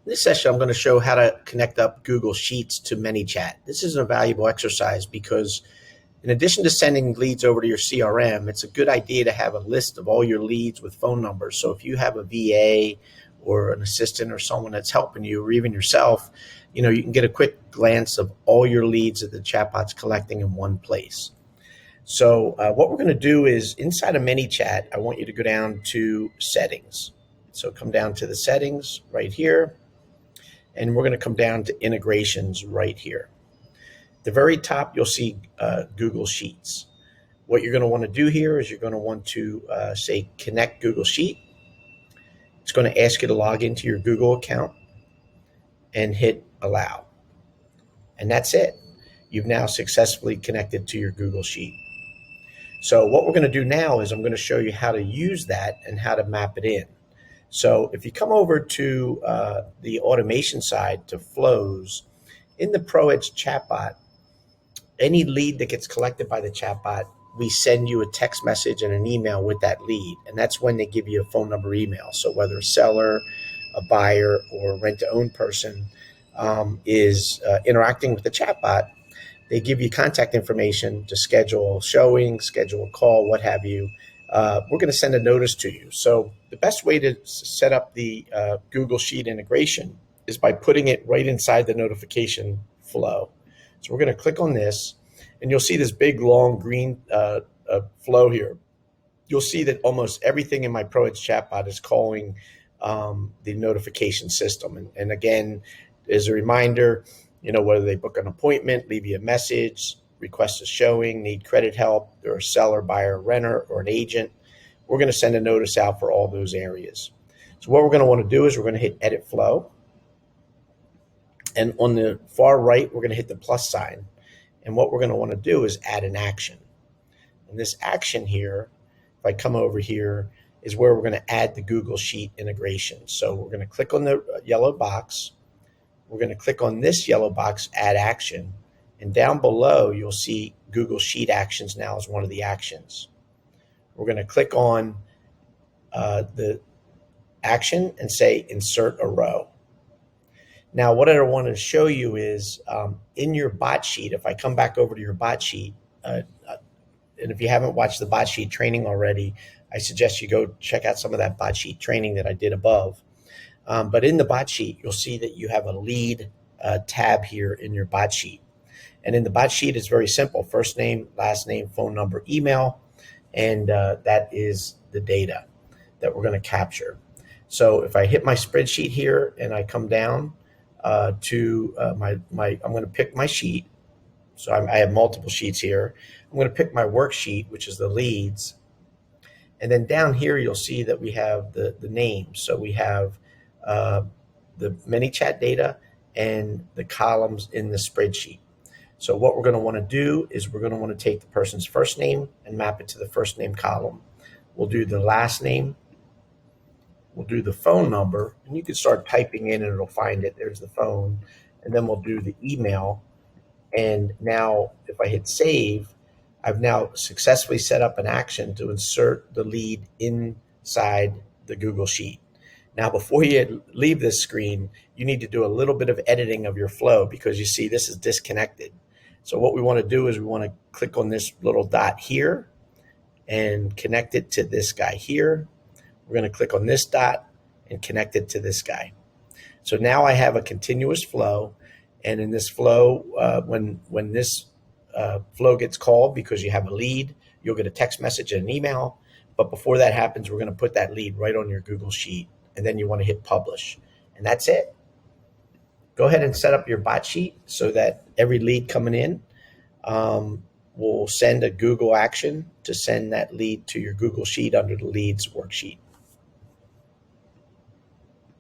In this session, I'm going to show how to connect up Google Sheets to ManyChat. This is a valuable exercise because in addition to sending leads over to your CRM, it's a good idea to have a list of all your leads with phone numbers. So if you have a VA or an assistant or someone that's helping you, or even yourself, you can get a quick glance of all your leads that the chatbot's collecting in one place. So what we're going to do is inside of ManyChat, I want you to go down to settings. So come down to the settings right here, and we're going to come down to integrations right here. At the very top, you'll see Google Sheets. What you're going to want to do here is you're going to want to say connect Google Sheet. It's going to ask you to log into your Google account and hit allow. And that's it. You've now successfully connected to your Google Sheet. So what we're going to do now is I'm going to show you how to use that and how to map it in. So if you come over to the automation side to flows, in the ProEdge ChatBot, any lead that gets collected by the chatbot, we send you a text message and an email with that lead. And that's when they give you a phone number email. So whether a seller, a buyer, or a rent-to-own person is interacting with the chatbot, they give you contact information to schedule a showing, schedule a call, what have you. We're going to send a notice to you. So the best way to set up the Google Sheet integration is by putting it right inside the notification flow. So we're going to click on this, and you'll see this big, long green flow here. You'll see that almost everything in my ProEdge chatbot is calling the notification system. And again, as a reminder, whether they book an appointment, leave you a message, request a showing, need credit help, they're a seller, buyer, renter, or an agent, we're going to send a notice out for all those areas. So what we're going to want to do is we're going to hit Edit Flow. And on the far right, we're going to hit the plus sign. And what we're going to want to do is add an action. And this action here, if I come over here, is where we're going to add the Google Sheet integration. So we're going to click on the yellow box. We're going to click on this yellow box, Add Action. And down below, you'll see Google Sheet Actions now as one of the actions. We're going to click on the action and say Insert a Row. Now, what I want to show you is in your bot sheet, if I come back over to your bot sheet, and if you haven't watched the bot sheet training already, I suggest you go check out some of that bot sheet training that I did above. But in the bot sheet, you'll see that you have a lead tab here in your bot sheet. And in the bot sheet, it's very simple. First name, last name, phone number, email, and that is the data that we're going to capture. So if I hit my spreadsheet here and I come down to I'm going to pick my sheet. So I have multiple sheets here. I'm going to pick my worksheet, which is the leads. And then down here, you'll see that we have the names. So we have the ManyChat data and the columns in the spreadsheet. So what we're going to want to do is we're going to want to take the person's first name and map it to the first name column. We'll do the last name. We'll do the phone number, and you can start typing in and it'll find it. There's the phone. And then we'll do the email. And now if I hit save, I've now successfully set up an action to insert the lead inside the Google Sheet. Now, before you leave this screen, you need to do a little bit of editing of your flow because you see this is disconnected. So what we want to do is we want to click on this little dot here and connect it to this guy here. We're going to click on this dot and connect it to this guy. So now I have a continuous flow. And in this flow, when this flow gets called because you have a lead, you'll get a text message and an email. But before that happens, we're going to put that lead right on your Google Sheet. And then you want to hit publish. And that's it. Go ahead and set up your bot sheet so that every lead coming in will send a Google action to send that lead to your Google Sheet under the leads worksheet.